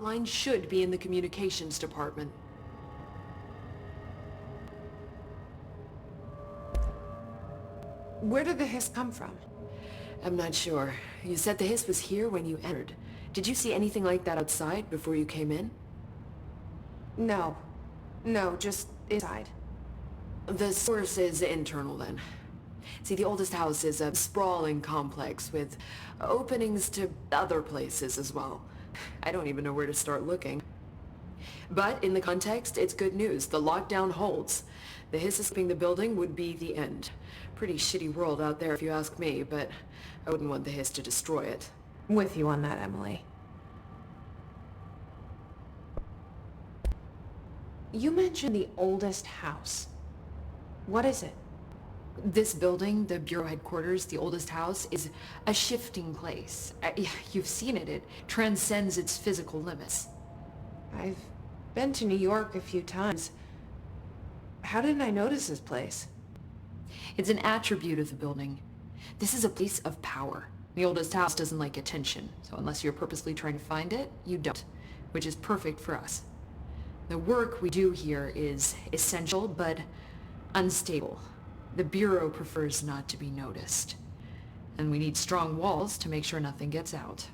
hotline should be in the communications department. Where did the hiss come from? I'm not sure. You said the hiss was here when you entered. Did you see anything like that outside before you came in? No. No, just inside. The source is internal then. See, the oldest house is a sprawling complex with openings to other places as well. I don't even know where to start looking. But in the context, it's good news. The lockdown holds. The hiss escaping the building would be the end. Pretty shitty world out there if you ask me, but I wouldn't want the hiss to destroy it. With you on that, Emily. You mentioned the oldest house. What is it? This building, the Bureau headquarters, the oldest house, is a shifting place. You've seen it. It transcends its physical limits. I've been to New York a few times. How didn't I notice this place? It's an attribute of the building. This is a place of power. The oldest house doesn't like attention, so unless you're purposely trying to find it, you don't, which is perfect for us. The work we do here is essential, but unstable. The Bureau prefers not to be noticed. And we need strong walls to make sure nothing gets out.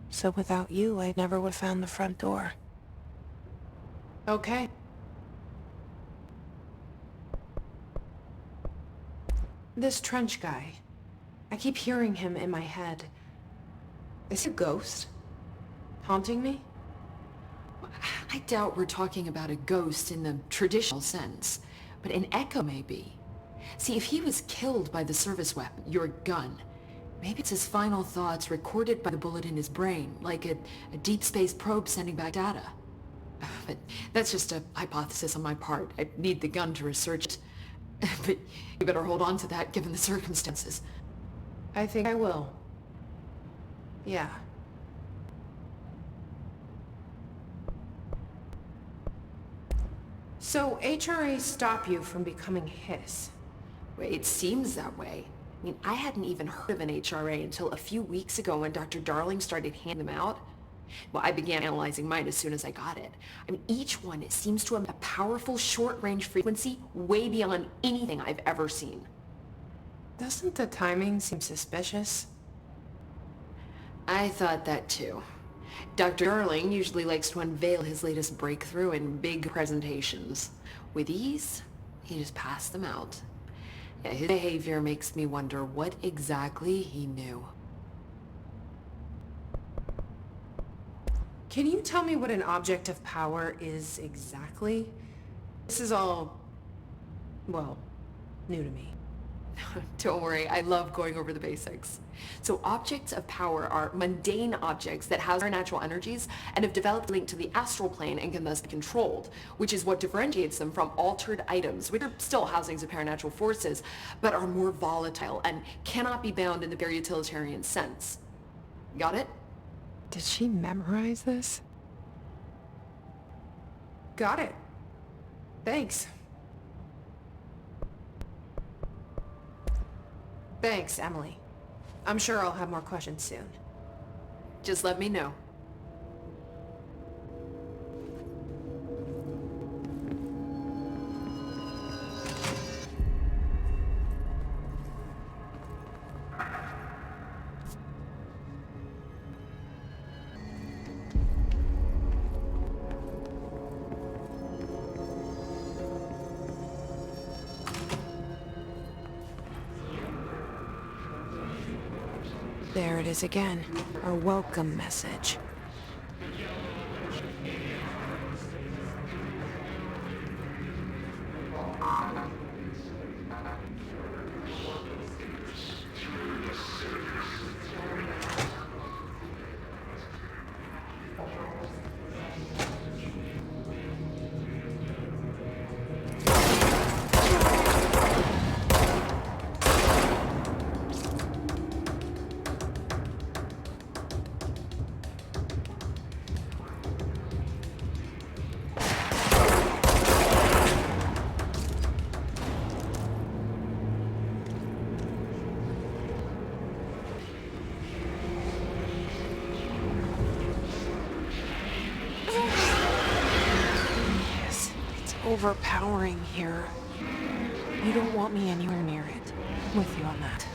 So without you, I never would have found the front door. Okay. This trench guy. I keep hearing him in my head. Is he a ghost? Haunting me? I doubt we're talking about a ghost in the traditional sense, but an echo maybe. See, if he was killed by the service weapon, your gun, maybe it's his final thoughts recorded by the bullet in his brain, like a deep space probe sending back data. But that's just a hypothesis on my part. I need the gun to research it. But you better hold on to that given the circumstances. I think I will. Yeah. So HRA stop you from becoming Hiss? It seems that way. I mean, I hadn't even heard of an HRA until a few weeks ago when Dr. Darling started handing them out. Well, I began analyzing mine as soon as I got it. I mean, each one seems to have a powerful short-range frequency way beyond anything I've ever seen. Doesn't the timing seem suspicious? I thought that too. Dr. Darling usually likes to unveil his latest breakthrough in big presentations. With ease, he just passed them out. Yeah, his behavior makes me wonder what exactly he knew. Can you tell me what an object of power is exactly? This is all, well, new to me. Don't worry, I love going over the basics. So objects of power are mundane objects that house our natural energies and have developed a link to the astral plane and can thus be controlled, which is what differentiates them from altered items, which are still housings of paranatural forces, but are more volatile and cannot be bound in the very utilitarian sense. Got it? Did she memorize this? Got it. Thanks. Thanks, Emily. I'm sure I'll have more questions soon. Just let me know. There it is again. Our welcome message. overpowering here. You don't want me anywhere near it. I'm with you on that.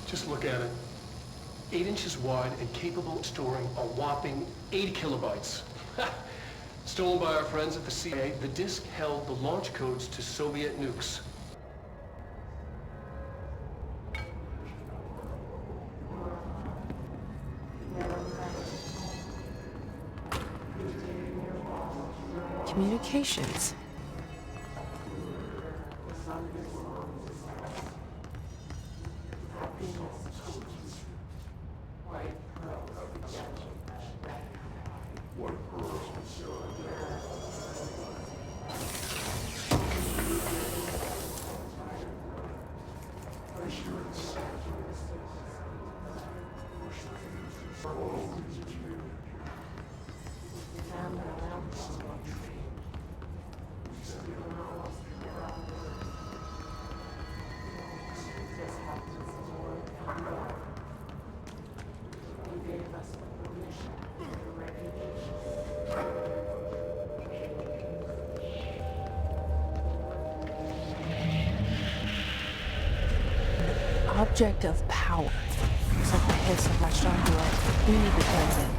Just look at it. 8 inches wide and capable of storing a whopping 80 kilobytes. Stolen by our friends at the CIA, the disk held the launch codes to Soviet nukes. Communications. Object of power. Looks like the hiss have latched onto it. We need to cleanse it.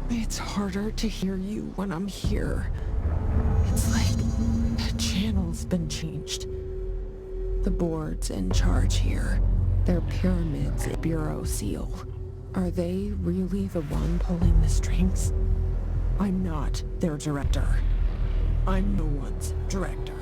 It's harder to hear you when I'm here. It's like the channel's been changed. The board's in charge here. Their pyramid's a bureau seal. Are they really the one pulling the strings? I'm not their director. I'm no one's director.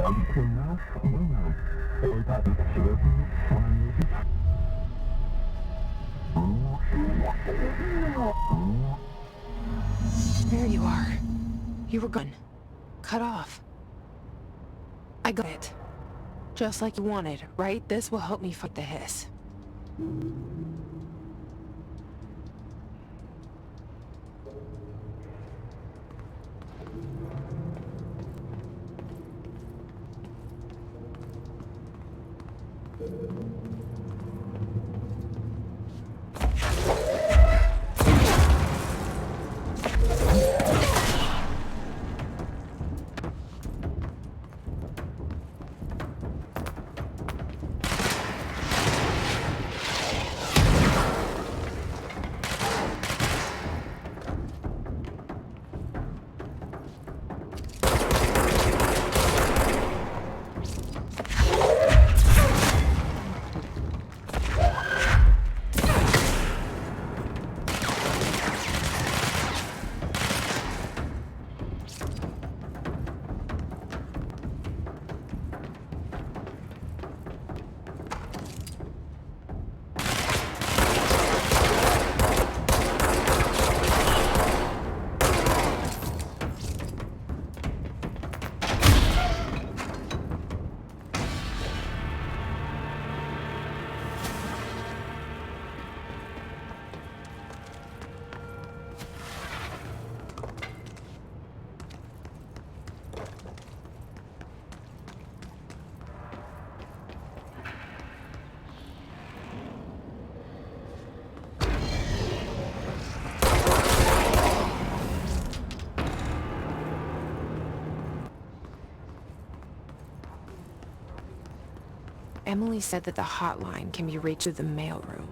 There you are. You were gone. Cut off. I got it. Just like you wanted, right? This will help me fight the hiss. Emily said that the hotline can be reached through the mailroom.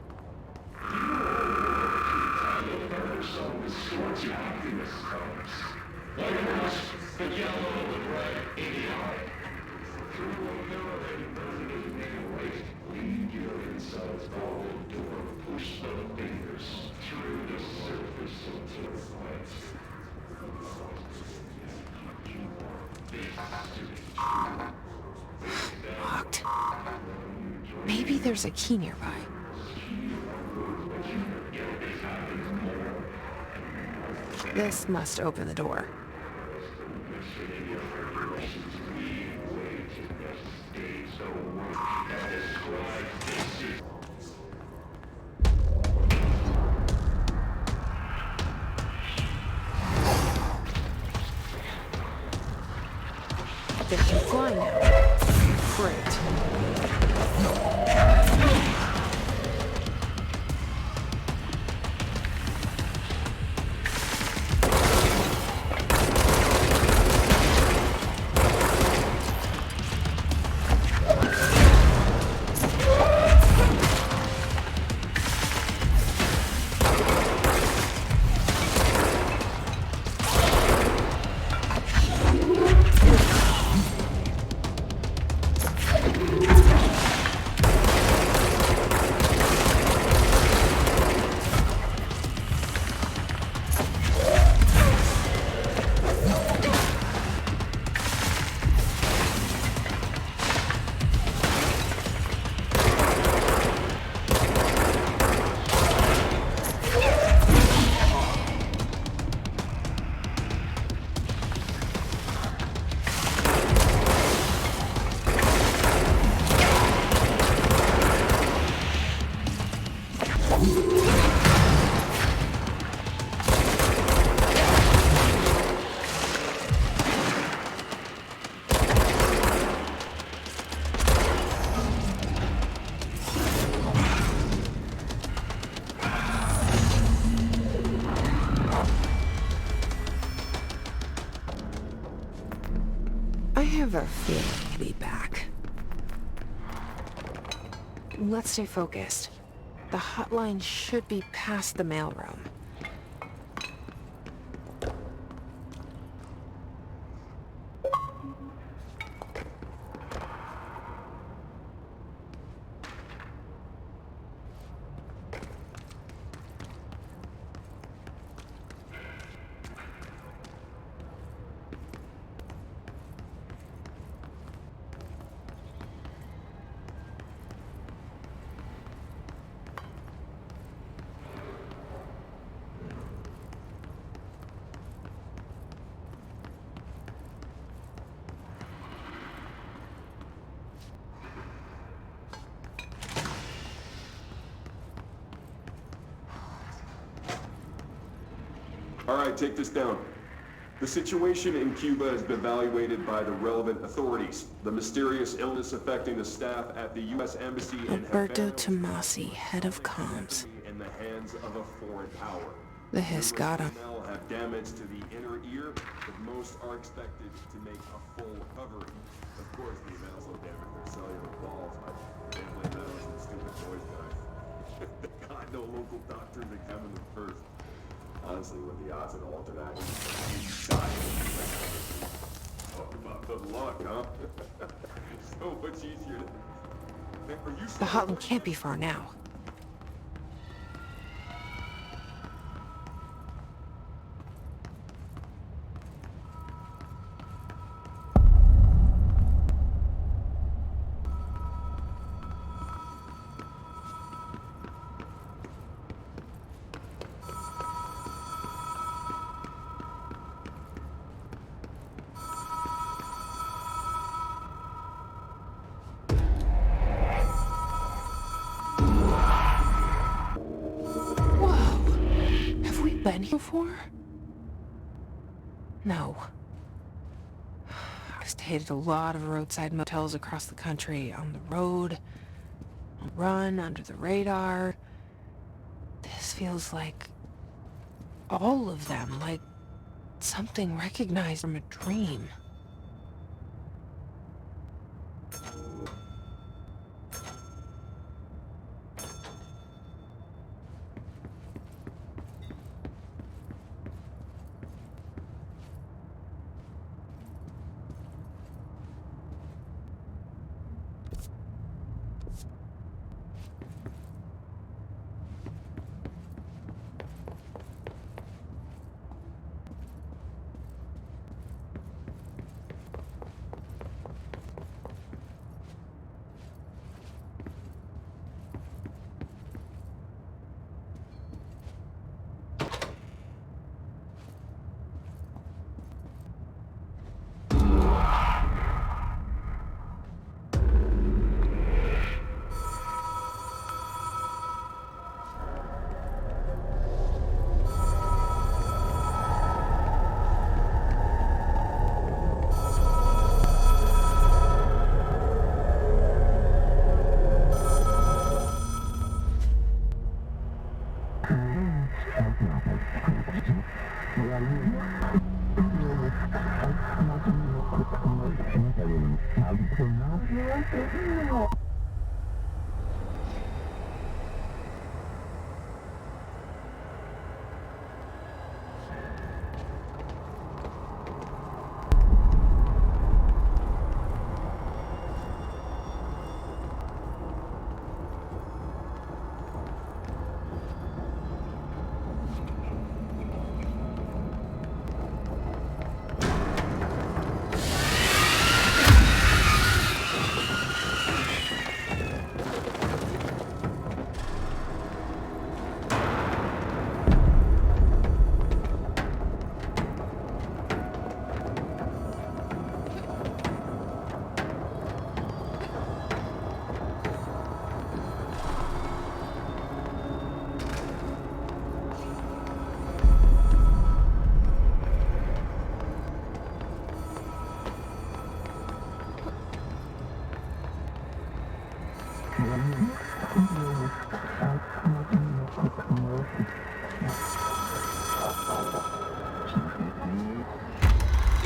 Locked. Maybe there's a key nearby. This must open the door. They can fly now. Great. I have a feeling he'll be back. Let's stay focused. The hotline should be past the mailroom. All right, take this down. The situation in Cuba has been evaluated by the relevant authorities. The mysterious illness affecting the staff at the U.S. Embassy in Alberto Havana Tomasi, head of comms. in the hands of a foreign power. The hiss got him. Personnel have damage to the inner ear, but most are expected to make a full recovery. Of course, the event also damaged their cellular balls, but they blame that on some stupid voice guy. God, no local doctors examined them first. Honestly, what the odds of an alternate talk about the luck, huh? So much easier to... Are you The hotline can't be far now. Been here before? No. I've stayed at a lot of roadside motels across the country, on the road, on the run, under the radar. This feels like all of them, like something recognized from a dream.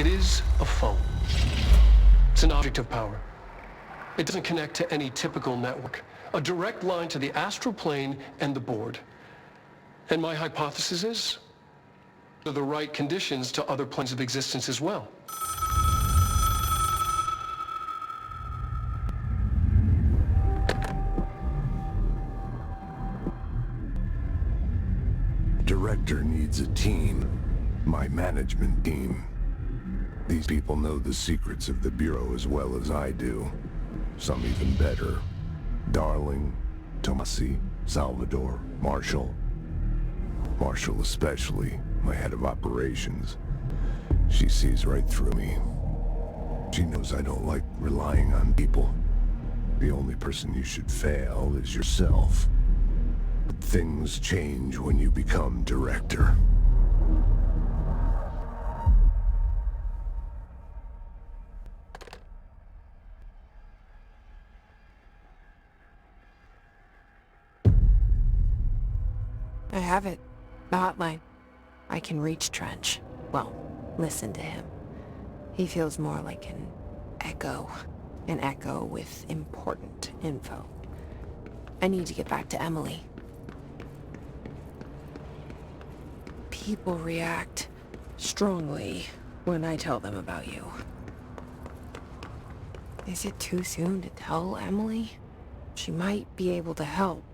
It is a phone. It's an object of power. It doesn't connect to any typical network. A direct line to the astral plane and the board. And my hypothesis is, are the right conditions to other planes of existence as well. Director needs a team. My management team. These people know the secrets of the Bureau as well as I do. Some even better. Darling, Tomasi, Salvador, Marshall. Marshall especially, my head of operations. She sees right through me. She knows I don't like relying on people. The only person you should fail is yourself. But things change when you become director. have it. The hotline. I can reach Trench. Well, listen to him. He feels more like an echo. An echo with important info. I need to get back to Emily. People react strongly when I tell them about you. Is it too soon to tell Emily? She might be able to help.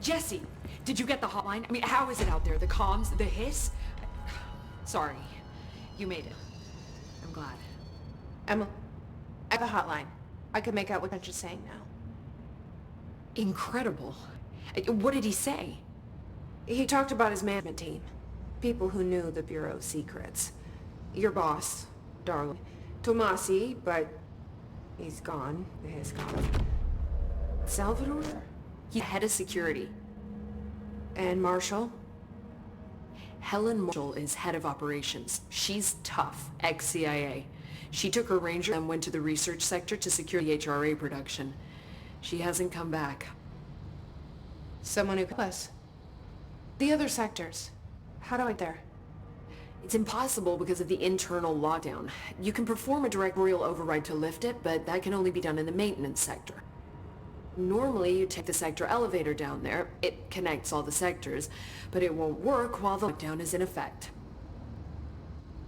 Jesse, did you get the hotline? I mean, how is it out there? The comms, the hiss? Sorry. You made it. I'm glad. Emma, I have a hotline. I can make out what French is saying now. Incredible. What did he say? He talked about his management team. People who knew the Bureau's secrets. Your boss, Darling. Tomasi, but he's gone. He's gone. Salvador? He's head of security. And Marshall? Helen Marshall is head of operations. She's tough, ex-CIA. She took her ranger and went to the research sector to secure the HRA production. She hasn't come back. Someone who us. The other sectors. How do I get there? It's impossible because of the internal lockdown. You can perform a directorial override to lift it, but that can only be done in the maintenance sector. Normally, you take the sector elevator down there. It connects all the sectors, but it won't work while the lockdown is in effect.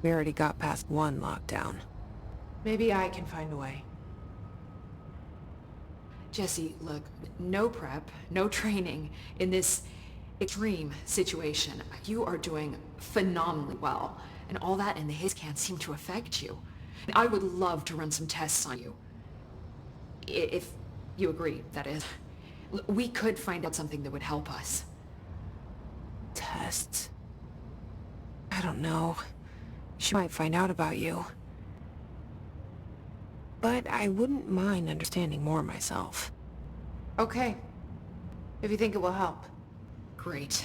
We already got past one lockdown. Maybe I can find a way. Jesse, look, no prep, no training in this extreme situation. You are doing phenomenally well, and all that and the hiss can't seem to affect you. I would love to run some tests on you. If you agree, that is. We could find out something that would help us. Tests? I don't know. She might find out about you. But I wouldn't mind understanding more myself. Okay. If you think it will help. Great.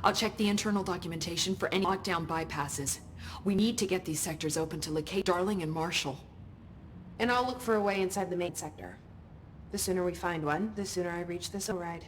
I'll check the internal documentation for any lockdown bypasses. We need to get these sectors open to locate Darling and Marshall. And I'll look for a way inside the main sector. The sooner we find one, the sooner I reach this override.